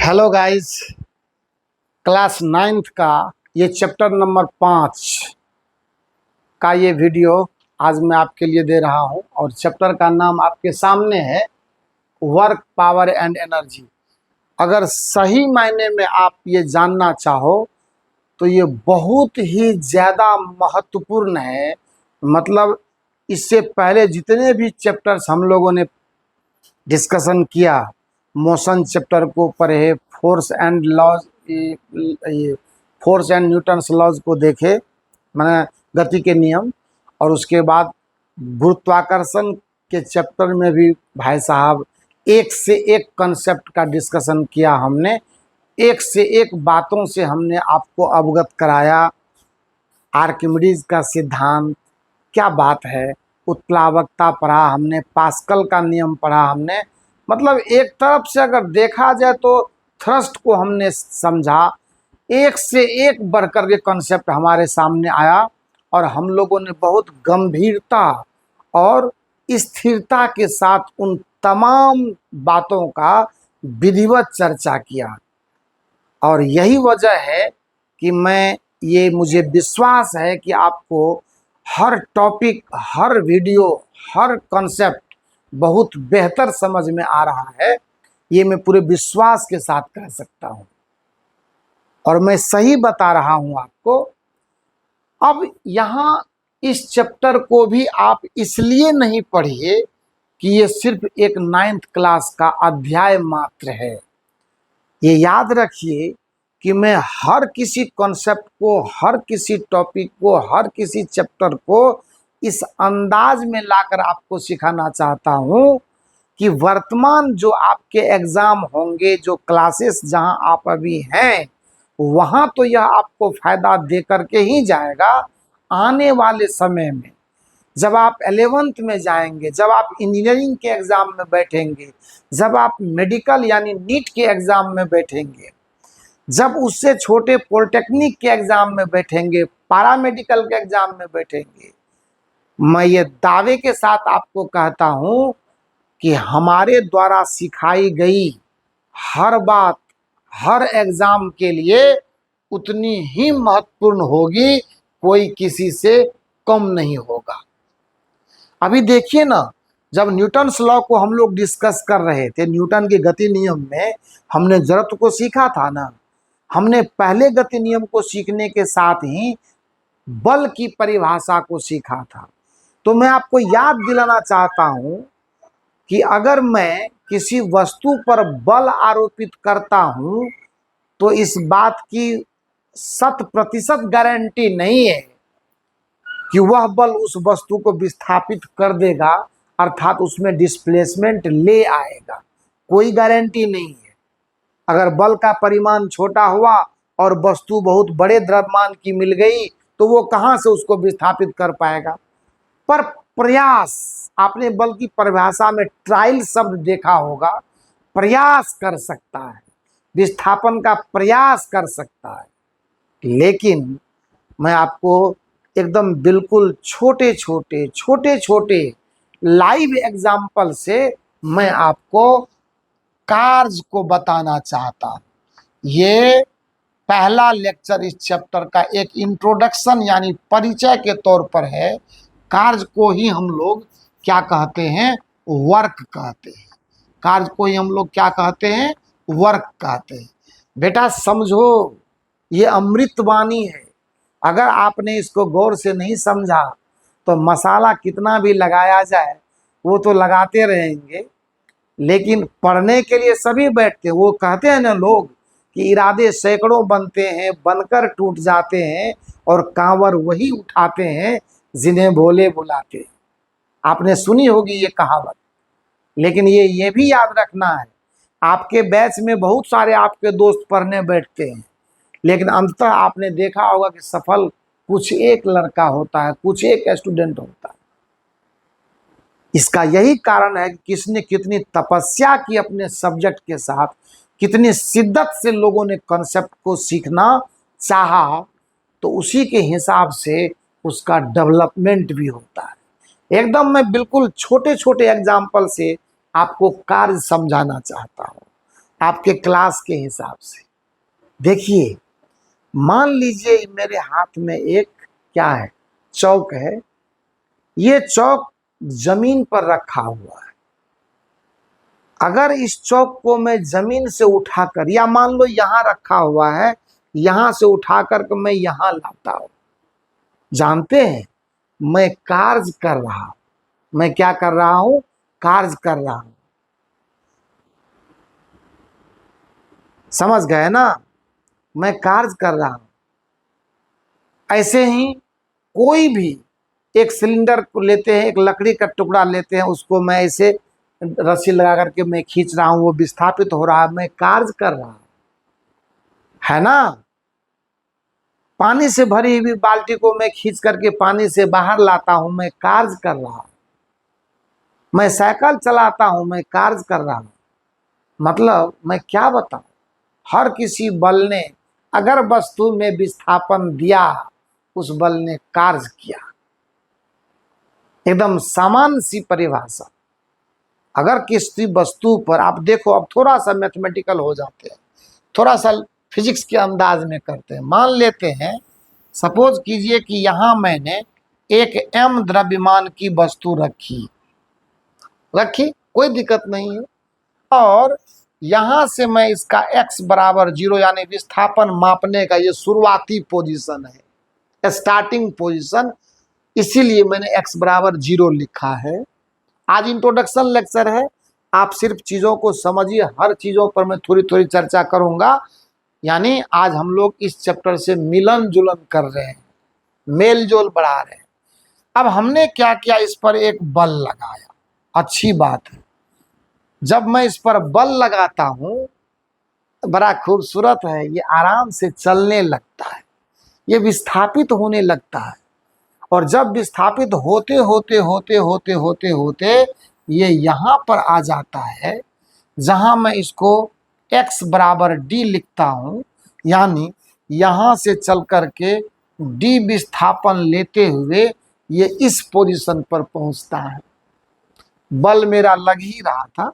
Hello guys, class 9th का ये chapter number 5 का ये वीडियो आज मैं आपके लिए दे रहा हूँ और चैप्टर का नाम आपके सामने है वर्क, पावर एंड एनर्जी। अगर सही मायने में आप ये जानना चाहो तो ये बहुत ही ज़्यादा महत्वपूर्ण है। मतलब इससे पहले जितने भी चैप्टर्स हम लोगों ने डिस्कशन किया, मोशन चैप्टर को पढ़े, फोर्स एंड लॉज, ये फोर्स एंड न्यूटन्स लॉज को देखे, माने गति के नियम, और उसके बाद गुरुत्वाकर्षण के चैप्टर में भी भाई साहब एक से एक कंसेप्ट का डिस्कशन किया हमने, एक से एक बातों से हमने आपको अवगत कराया। आर्किमिडीज का सिद्धांत क्या बात है, उत्प्लावकता पढ़ा हमने, पास्कल का नियम पढ़ा हमने। मतलब एक तरफ से अगर देखा जाए तो थ्रस्ट को हमने समझा, एक से एक बढ़कर के कॉन्सेप्ट हमारे सामने आया और हम लोगों ने बहुत गंभीरता और स्थिरता के साथ उन तमाम बातों का विधिवत चर्चा किया। और यही वजह है कि मुझे विश्वास है कि आपको हर टॉपिक, हर वीडियो, हर कॉन्सेप्ट बहुत बेहतर समझ में आ रहा है। ये मैं पूरे विश्वास के साथ कह सकता हूँ और मैं सही बता रहा हूँ आपको। अब यहाँ इस चैप्टर को भी आप इसलिए नहीं पढ़िए कि ये सिर्फ एक 9th क्लास का अध्याय मात्र है। ये याद रखिए कि मैं हर किसी कॉन्सेप्ट को, हर किसी टॉपिक को, हर किसी चैप्टर को इस अंदाज में लाकर आपको सिखाना चाहता हूँ कि वर्तमान जो आपके एग्ज़ाम होंगे, जो क्लासेस जहाँ आप अभी हैं, वहाँ तो यह आपको फ़ायदा दे करके ही जाएगा। आने वाले समय में जब आप 11th में जाएंगे, जब आप इंजीनियरिंग के एग्ज़ाम में बैठेंगे, जब आप मेडिकल यानी नीट के एग्ज़ाम में बैठेंगे, जब उससे छोटे पॉलिटेक्निक के एग्ज़ाम में बैठेंगे, पैरामेडिकल के एग्ज़ाम में बैठेंगे, मैं ये दावे के साथ आपको कहता हूँ कि हमारे द्वारा सिखाई गई हर बात हर एग्ज़ाम के लिए उतनी ही महत्वपूर्ण होगी, कोई किसी से कम नहीं होगा। अभी देखिए ना, जब न्यूटन्स लॉ को हम लोग डिस्कस कर रहे थे, न्यूटन के गति नियम में हमने जड़त्व को सीखा था ना। हमने पहले गति नियम को सीखने के साथ ही बल की परिभाषा को सीखा था। तो मैं आपको याद दिलाना चाहता हूं कि अगर मैं किसी वस्तु पर बल आरोपित करता हूं तो इस बात की 100% गारंटी नहीं है कि वह बल उस वस्तु को विस्थापित कर देगा, अर्थात उसमें डिस्प्लेसमेंट ले आएगा। कोई गारंटी नहीं है। अगर बल का परिमाण छोटा हुआ और वस्तु बहुत बड़े द्रव्यमान की मिल गई तो वो कहाँ से उसको विस्थापित कर पाएगा। पर प्रयास, आपने बल की परिभाषा में ट्रायल शब्द देखा होगा, प्रयास कर सकता है, विस्थापन का प्रयास कर सकता है। लेकिन मैं आपको एकदम बिल्कुल छोटे छोटे लाइव एग्जाम्पल से मैं आपको कार्य को बताना चाहता हूँ। ये पहला लेक्चर इस चैप्टर का एक इंट्रोडक्शन यानी परिचय के तौर पर है। कार्य को ही हम लोग क्या कहते हैं? वर्क कहते हैं। कार्य को ही हम लोग क्या कहते हैं? वर्क कहते हैं। बेटा समझो, ये अमृतवाणी है। अगर आपने इसको गौर से नहीं समझा तो मसाला कितना भी लगाया जाए वो तो लगाते रहेंगे, लेकिन पढ़ने के लिए सभी बैठते। वो कहते हैं ना लोग कि इरादे सैकड़ों बनते हैं, बनकर टूट जाते हैं, और कांवर वही उठाते हैं जिन्हें भोले बुलाते हैं। आपने सुनी होगी ये कहावत। लेकिन ये भी याद रखना है, आपके बैच में बहुत सारे आपके दोस्त पढ़ने बैठते हैं, लेकिन अंततः आपने देखा होगा कि सफल कुछ एक लड़का होता है, कुछ एक स्टूडेंट होता है। इसका यही कारण है कि किसने कितनी तपस्या की अपने सब्जेक्ट के साथ, कितनी शिद्दत से लोगों ने कॉन्सेप्ट को सीखना चाहा, तो उसी के हिसाब से उसका डेवलपमेंट भी होता है। एकदम मैं बिल्कुल छोटे छोटे एग्जाम्पल से आपको कार्य समझाना चाहता हूँ। आपके क्लास के हिसाब से। देखिए, मान लीजिए मेरे हाथ में एक क्या है, चौक है। ये चौक जमीन पर रखा हुआ है। अगर इस चौक को मैं जमीन से उठाकर, या मान लो यहां रखा हुआ है, यहां से उठाकर के मैं यहां लाता हूं, जानते हैं मैं कार्य कर रहा हूं। मैं क्या कर रहा हूं? कार्य कर रहा हूं। समझ गए ना? मैं कार्य कर रहा हूं। ऐसे ही कोई भी एक सिलेंडर को लेते हैं, एक लकड़ी का टुकड़ा लेते हैं, उसको मैं ऐसे रस्सी लगा करके मैं खींच रहा हूं, वो विस्थापित हो रहा है, मैं कार्य कर रहा हूं, है ना? पानी से भरी हुई बाल्टी को मैं खींच करके पानी से बाहर लाता हूं, मैं कार्य कर रहा हूं। मैं साइकिल चलाता हूं, मैं कार्य कर रहा हूं। मतलब मैं क्या बताऊं, हर किसी बल ने अगर वस्तु में विस्थापन दिया, उस बल ने कार्य किया। एकदम सामान्य सी परिभाषा। अगर किसी वस्तु पर आप देखो, अब थोड़ा सा मैथमेटिकल हो जाते हैं, थोड़ा सा फिजिक्स के अंदाज में करते हैं। मान लेते हैं, सपोज कीजिए कि यहां मैंने एक m द्रव्यमान की वस्तु रखी, कोई दिक्कत नहीं है, और यहां से मैं इसका x बराबर 0 यानी विस्थापन मापने का ये शुरुआती पोजीशन है, स्टार्टिंग पोजीशन, इसीलिए मैंने x बराबर 0 लिखा है। आज इंट्रोडक्शन लेक्चर है, आप सिर्फ चीजों को समझिए, हर चीजों पर मैं थोड़ी थोड़ी चर्चा करूंगा। यानी आज हम लोग इस चैप्टर से मिलन जुलन कर रहे हैं, मेल जोल बढ़ा रहे हैं। अब हमने क्या किया, इस पर एक बल लगाया, अच्छी बात है। जब मैं इस पर बल लगाता हूं, बड़ा खूबसूरत है, ये आराम से चलने लगता है, ये विस्थापित होने लगता है। और जब विस्थापित होते होते होते होते होते होते ये यहाँ पर आ जाता है, जहां मैं इसको x बराबर d लिखता हूं, यानी यहां से चल करके d विस्थापन लेते हुए ये इस पोजीशन पर पहुंचता है। बल मेरा लग ही रहा था,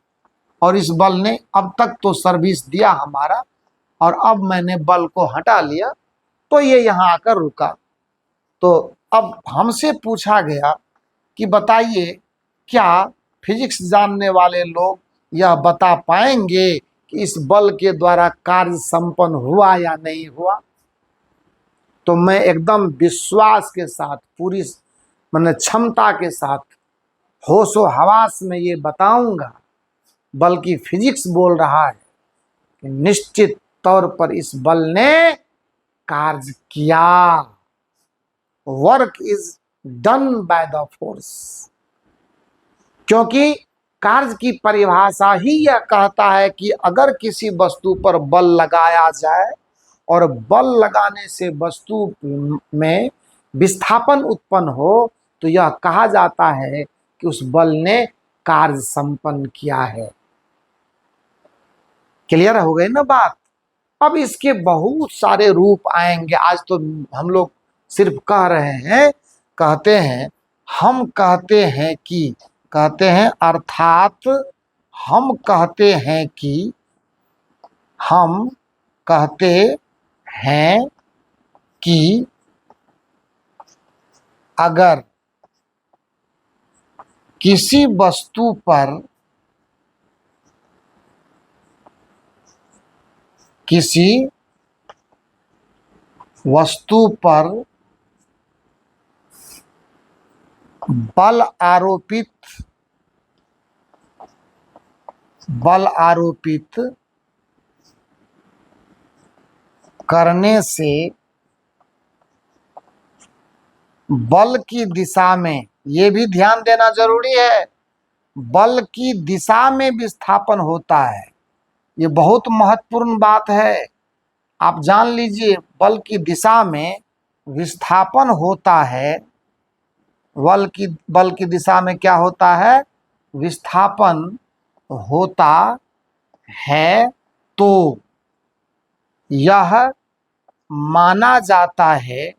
और इस बल ने अब तक तो सर्विस दिया हमारा, और अब मैंने बल को हटा लिया तो ये यहाँ आकर रुका। तो अब हमसे पूछा गया कि बताइए, क्या फिजिक्स जानने वाले लोग यह बता पाएंगे कि इस बल के द्वारा कार्य संपन्न हुआ या नहीं हुआ? तो मैं एकदम विश्वास के साथ, पूरी मैंने क्षमता के साथ, होशो हवास में ये बताऊंगा, बल्कि फिजिक्स बोल रहा है कि निश्चित तौर पर इस बल ने कार्य किया। Work is done by the force, क्योंकि कार्य की परिभाषा ही यह कहता है कि अगर किसी वस्तु पर बल लगाया जाए और बल लगाने से वस्तु में विस्थापन उत्पन्न हो, तो यह कहा जाता है कि उस बल ने कार्य संपन्न किया है। क्लियर हो गई ना बात? अब इसके बहुत सारे रूप आएंगे, आज तो हम लोग सिर्फ कह रहे हैं, कहते हैं, हम कहते हैं कि, कहते हैं अर्थात हम कहते हैं कि, हम कहते हैं कि अगर किसी वस्तु पर, किसी वस्तु पर बल आरोपित करने से बल की दिशा में, ये भी ध्यान देना जरूरी है, बल की दिशा में विस्थापन होता है। ये बहुत महत्वपूर्ण बात है, आप जान लीजिए। बल की दिशा में विस्थापन होता है, बल की दिशा में क्या होता है? विस्थापन होता है। तो यह माना जाता है,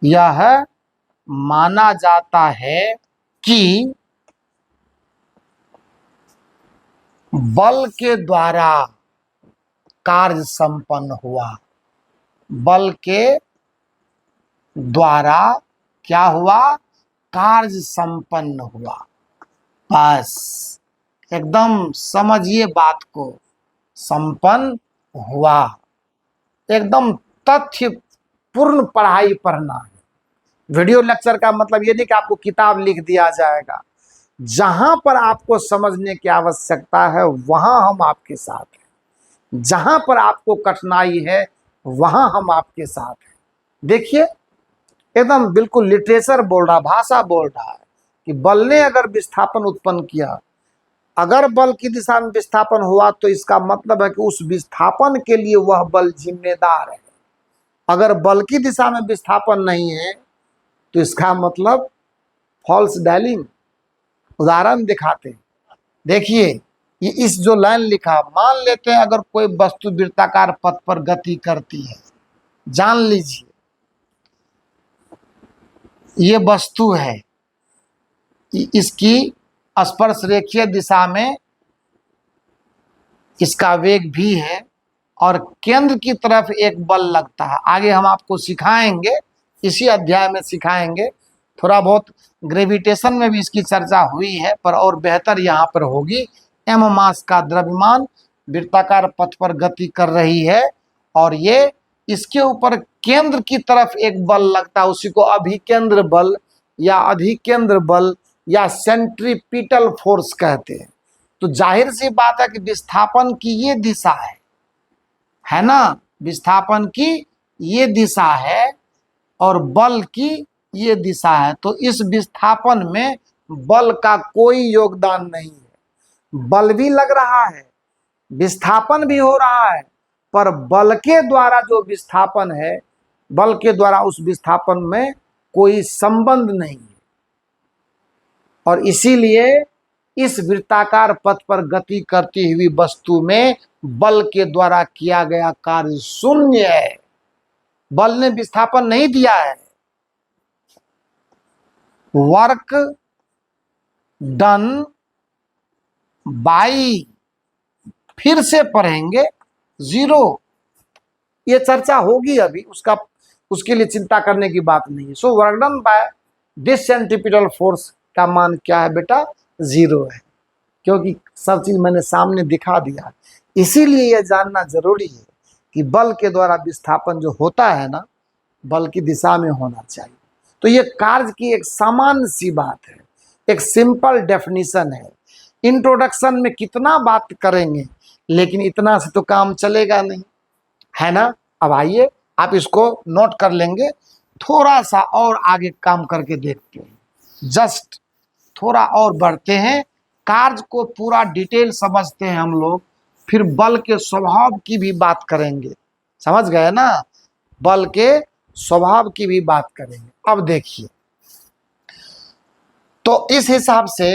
यह माना जाता है कि बल के द्वारा कार्य संपन्न हुआ। बल के द्वारा क्या हुआ? कार्य संपन्न हुआ। बस एकदम समझिए बात को, संपन्न हुआ। एकदम तथ्य पूर्ण पढ़ाई पढ़ना है। वीडियो लेक्चर का मतलब ये नहीं कि आपको किताब लिख दिया जाएगा। जहां पर आपको समझने की आवश्यकता है वहां हम आपके साथ हैं, जहां पर आपको कठिनाई है वहां हम आपके साथ हैं। देखिए एकदम बिल्कुल लिटरेचर बोल रहा, भाषा बोल रहा है कि बल ने अगर विस्थापन उत्पन्न किया, अगर बल की दिशा में विस्थापन हुआ तो इसका मतलब है कि उस विस्थापन के लिए वह बल जिम्मेदार है। अगर बल की दिशा में विस्थापन नहीं है तो इसका मतलब फॉल्स डायलिंग। उदाहरण दिखाते हैं। देखिए ये इस जो लाइन लिखा, मान लेते हैं अगर कोई वस्तु वृत्ताकार पथ पर गति करती है, जान लीजिए ये वस्तु है, इसकी स्पर्श रेखीय दिशा में इसका वेग भी है और केंद्र की तरफ एक बल लगता है। आगे हम आपको सिखाएंगे, इसी अध्याय में सिखाएंगे। थोड़ा बहुत ग्रेविटेशन में भी इसकी चर्चा हुई है, पर और बेहतर यहाँ पर होगी। एम मास का द्रव्यमान वृत्ताकार पथ पर गति कर रही है और ये इसके ऊपर केंद्र की तरफ एक बल लगता है, उसी को अभिकेंद्र बल या अधिकेंद्र बल या सेंट्रीपिटल फोर्स कहते हैं। तो जाहिर सी बात है कि विस्थापन की ये दिशा है ना, विस्थापन की ये दिशा है और बल की ये दिशा है। तो इस विस्थापन में बल का कोई योगदान नहीं है। बल भी लग रहा है, विस्थापन भी हो रहा है, पर बल के द्वारा जो विस्थापन है, बल के द्वारा उस विस्थापन में कोई संबंध नहीं है। और इसीलिए इस वृत्ताकार पथ पर गति करती हुई वस्तु में बल के द्वारा किया गया कार्य शून्य है। बल ने विस्थापन नहीं दिया है। वर्क डन बाई, फिर से पढ़ेंगे, जीरो। ये चर्चा होगी अभी, उसके लिए चिंता करने की बात नहीं है। So work done by this centripetal force का मान क्या है बेटा? जीरो है, क्योंकि सब चीज मैंने सामने दिखा दिया। इसीलिए यह जानना जरूरी है कि बल के द्वारा विस्थापन जो होता है ना, बल की दिशा में होना चाहिए। तो ये कार्य की एक सामान्य सी बात है, एक सिंपल डेफिनेशन है। इंट्रोडक्शन में कितना बात करेंगे, लेकिन इतना से तो काम चलेगा नहीं, है ना। अब आइए आप इसको नोट कर लेंगे, थोड़ा सा और आगे काम करके देखते हैं, जस्ट थोड़ा और बढ़ते हैं, कार्य को पूरा डिटेल समझते हैं हम लोग, फिर बल के स्वभाव की भी बात करेंगे। समझ गए ना, बल के स्वभाव की भी बात करेंगे। अब देखिए, तो इस हिसाब से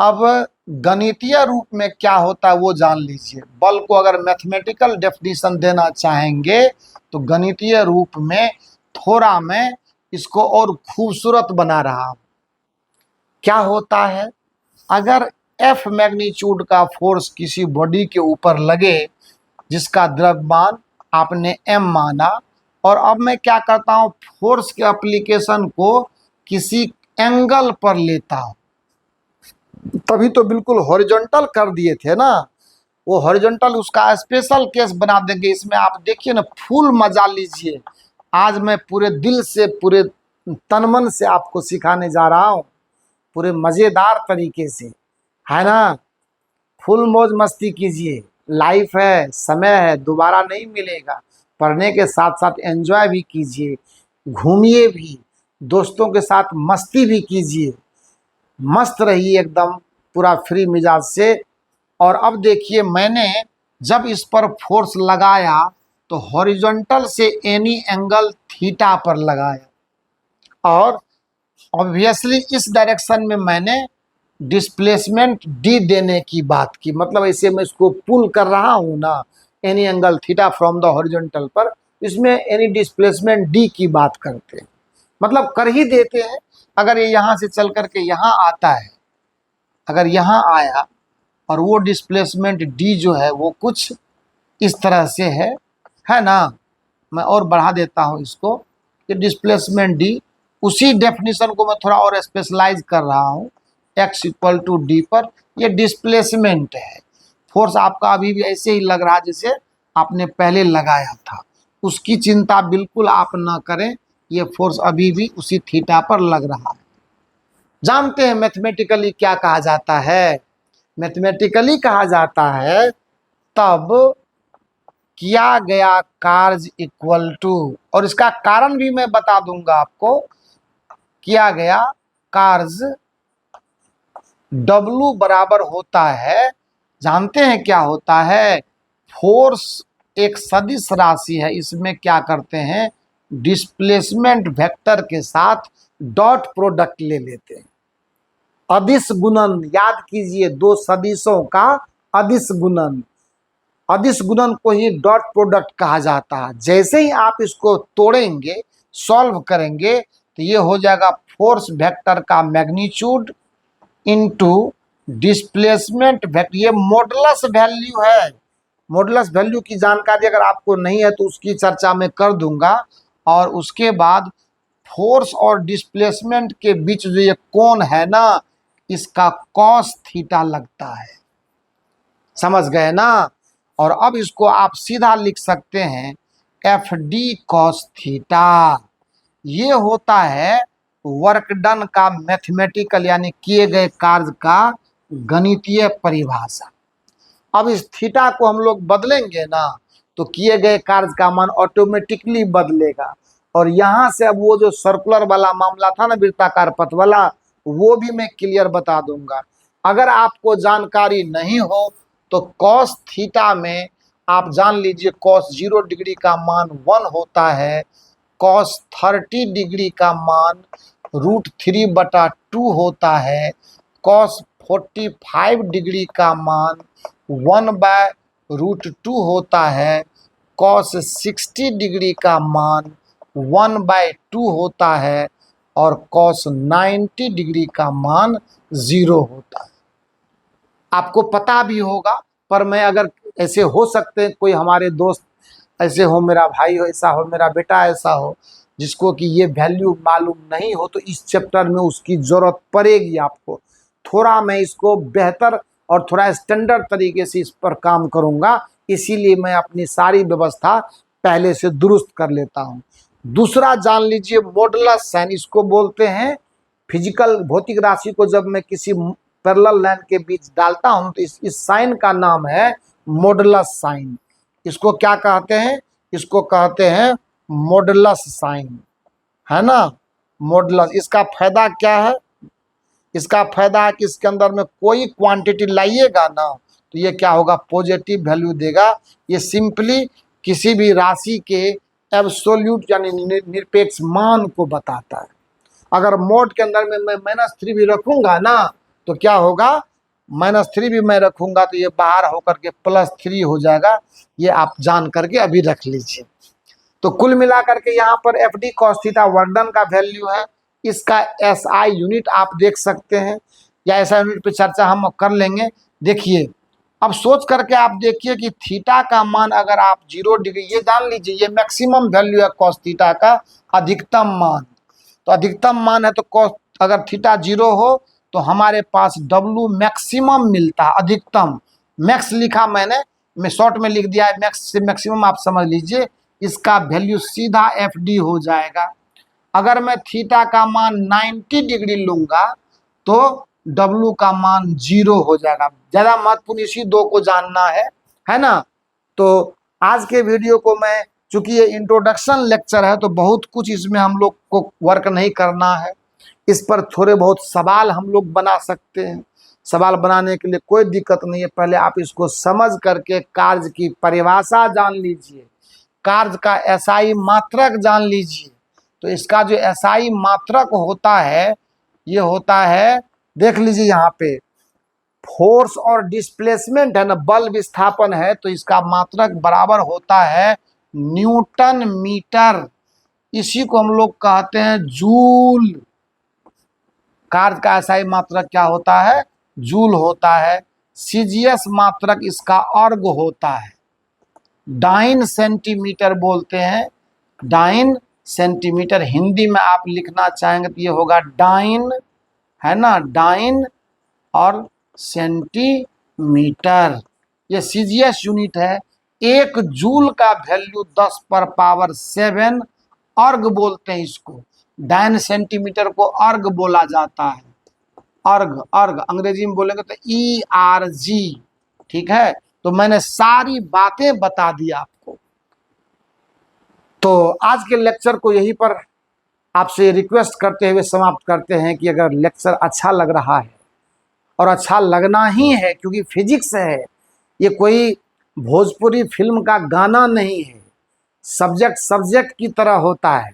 अब गणितीय रूप में क्या होता है वो जान लीजिए। बल को अगर मैथमेटिकल डेफिनेशन देना चाहेंगे तो गणितीय रूप में थोड़ा मैं इसको और खूबसूरत बना रहा हूं। क्या होता है, अगर F मैग्नीट्यूड का फोर्स किसी बॉडी के ऊपर लगे जिसका द्रव्यमान आपने m माना, और अब मैं क्या करता हूं, फोर्स के एप्लीकेशन को किसी एंगल पर लेता हूं। तभी तो बिल्कुल हॉरिजॉन्टल कर दिए थे ना, वो हॉरिजॉन्टल उसका स्पेशल केस बना देंगे। इसमें आप देखिए ना, फुल मजा लीजिए। आज मैं पूरे दिल से, पूरे तन मन से आपको सिखाने जा रहा हूँ, पूरे मज़ेदार तरीके से, है ना। फुल मौज मस्ती कीजिए, लाइफ है, समय है, दोबारा नहीं मिलेगा। पढ़ने के साथ साथ एंजॉय भी कीजिए, घूमिए भी, दोस्तों के साथ मस्ती भी कीजिए, मस्त रहिए एकदम पूरा फ्री मिजाज से। और अब देखिए, मैंने जब इस पर फोर्स लगाया तो हॉरिजॉन्टल से एनी एंगल थीटा पर लगाया, और ऑब्वियसली इस डायरेक्शन में मैंने डिस्प्लेसमेंट डी देने की बात की। मतलब ऐसे मैं इसको पुल कर रहा हूँ ना, any angle theta from the horizontal पर, इसमें एनी डिस्प्लेसमेंट डी की बात करते हैं, मतलब कर ही देते हैं। अगर ये यहाँ से चल करके यहाँ आता है, अगर यहाँ आया और वो डिस्प्लेसमेंट डी जो है वो कुछ इस तरह से है ना। मैं और बढ़ा देता हूँ इसको कि डिस्प्लेसमेंट डी, उसी डेफिनेशन को मैं थोड़ा और स्पेशलाइज कर रहा हूँ। एक्स इक्वल टू डी पर ये डिस्प्लेसमेंट है। फोर्स आपका अभी भी ऐसे ही लग रहा है जैसे आपने पहले लगाया था, उसकी चिंता बिल्कुल आप ना करें, ये फोर्स अभी भी उसी थीटा पर लग रहा है। जानते हैं मैथमेटिकली क्या कहा जाता है? मैथमेटिकली कहा जाता है तब किया गया कार्य इक्वल टू, और इसका कारण भी मैं बता दूंगा आपको, किया गया कार्य W बराबर होता है, जानते हैं क्या होता है? फोर्स एक सदिश राशि है, इसमें क्या करते हैं, डिस्प्लेसमेंट वेक्टर के साथ डॉट प्रोडक्ट ले लेते हैं। अदिश गुणन, याद कीजिए, दो सदिशों का अदिश गुणन, अदिश गुणन को ही डॉट प्रोडक्ट कहा जाता है। जैसे ही आप इसको तोड़ेंगे, सॉल्व करेंगे, तो ये हो जाएगा फोर्स वेक्टर का मैग्नीट्यूड इनटू डिस्प्लेसमेंट वेक्टर। ये मॉडुलस वैल्यू है। मॉडुलस वैल्यू की जानकारी अगर आपको नहीं है तो उसकी चर्चा मैं कर दूंगा। और उसके बाद फोर्स और डिस्प्लेसमेंट के बीच जो ये कोण है ना, इसका कॉस थीटा लगता है। समझ गए ना? और अब इसको आप सीधा लिख सकते हैं एफ डी कॉस थीटा। ये होता है वर्क डन का मैथमेटिकल यानी किए गए कार्य का गणितीय परिभाषा। अब इस थीटा को हम लोग बदलेंगे ना, तो किए गए कार्य का मान ऑटोमेटिकली बदलेगा। और यहाँ से अब वो जो सर्कुलर वाला मामला था ना, वृत्ताकार पथ वाला, वो भी मैं क्लियर बता दूंगा। अगर आपको जानकारी नहीं हो तो कॉस थीटा में आप जान लीजिए कॉस 0 डिग्री का मान 1 होता है, कॉस 30 डिग्री का मान √3/2 होता है, कॉस 45 डिग्री का मान 1/√2 होता है, कॉस 60 डिग्री का मान 1/2 होता है, और कॉस 90 डिग्री का मान 0 होता है। आपको पता भी होगा, पर मैं अगर ऐसे हो सकते हैं कोई हमारे दोस्त ऐसे हो, मेरा भाई हो ऐसा हो, मेरा बेटा ऐसा हो जिसको कि ये वैल्यू मालूम नहीं हो, तो इस चैप्टर में उसकी ज़रूरत पड़ेगी आपको। थोड़ा मैं इसको बेहतर और थोड़ा स्टैंडर्ड तरीके से इस पर काम करूँगा, इसीलिए मैं अपनी सारी व्यवस्था पहले से दुरुस्त कर लेता हूँ। दूसरा जान लीजिए मॉडुलस साइन, इसको बोलते हैं फिजिकल भौतिक राशि को जब मैं किसी पैरेलल लाइन के बीच डालता हूं तो इस साइन का नाम है मॉडुलस साइन। इसको क्या कहते हैं? इसको कहते हैं मॉडुलस साइन, है ना। मॉडुलस, इसका फायदा क्या है? इसका फायदा है कि इसके अंदर में कोई क्वांटिटी लाइएगा ना तो ये क्या होगा, पॉजिटिव वैल्यू देगा। ये सिंपली किसी भी राशि के एब्सोल्यूट यानी निरपेक्ष मान को बताता है। अगर मोड के अंदर में मैं -3 भी रखूंगा ना तो क्या होगा, -3 भी मैं रखूंगा तो ये बाहर होकर के +3 हो जाएगा। ये आप जान करके अभी रख लीजिए। तो कुल मिलाकर के यहाँ पर F D cos theta work done का वैल्यू है। इसका एसआई यूनिट आप देख सकते हैं, या एसआई यूनिट पे चर्चा हम कर लेंगे। देखिए, अब सोच करके आप देखिए कि थीटा का मान अगर आप 0 डिग्री, ये जान लीजिए ये मैक्सिमम वैल्यू है कॉस थीटा का, अधिकतम मान। तो अधिकतम मान है तो कॉस, अगर थीटा 0 हो तो हमारे पास W मैक्सिमम मिलता है, अधिकतम। मैक्स लिखा मैंने, मैं शॉर्ट में लिख दिया है, मैक्स से मैक्सिमम आप समझ लीजिए। इसका वैल्यू सीधा FD हो जाएगा। अगर मैं थीटा का मान 90 डिग्री लूंगा तो W का मान 0 हो जाएगा। ज़्यादा महत्वपूर्ण इसी दो को जानना है ना। तो आज के वीडियो को मैं, चूंकि ये इंट्रोडक्शन लेक्चर है तो बहुत कुछ इसमें हम लोग को वर्क नहीं करना है। इस पर थोड़े बहुत सवाल हम लोग बना सकते हैं। सवाल बनाने के लिए कोई दिक्कत नहीं है, पहले आप इसको समझ करके कार्य की परिभाषा जान लीजिए, कार्य का एसआई मात्रक जान लीजिए। तो इसका जो एसआई मात्रक होता है, ये होता है, देख लीजिए यहाँ पे फोर्स और डिस्प्लेसमेंट है ना, बल विस्थापन है, तो इसका मात्रक बराबर होता है न्यूटन मीटर। इसी को हम लोग कहते हैं जूल। कार्य का एसआई मात्रक क्या होता है? जूल होता है। सीजीएस मात्रक इसका अर्ग होता है। डाइन सेंटीमीटर बोलते हैं, डाइन सेंटीमीटर। हिंदी में आप लिखना चाहेंगे तो ये होगा डाइन, है ना, डाइन और सेंटीमीटर। ये सीजीएस यूनिट है। 1 जूल का वैल्यू 10⁻7 अर्ग बोलते हैं इसको। डाइन सेंटीमीटर को अर्ग बोला जाता है। अर्ग, अर्ग अंग्रेजी में बोलेंगे तो ERG। ठीक है, तो मैंने सारी बातें बता दी आपको। तो आज के लेक्चर को यहीं पर आपसे रिक्वेस्ट करते हुए समाप्त करते हैं कि अगर लेक्चर अच्छा लग रहा है, और अच्छा लगना ही है क्योंकि फिजिक्स है, ये कोई भोजपुरी फिल्म का गाना नहीं है। सब्जेक्ट सब्जेक्ट की तरह होता है,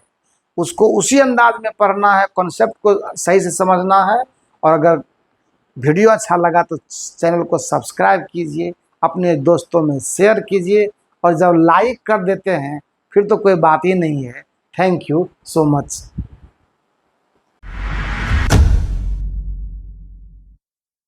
उसको उसी अंदाज में पढ़ना है, कॉन्सेप्ट को सही से समझना है। और अगर वीडियो अच्छा लगा तो चैनल को सब्सक्राइब कीजिए, अपने दोस्तों में शेयर कीजिए, और जब लाइक कर देते हैं फिर तो कोई बात ही नहीं है। Thank you so much.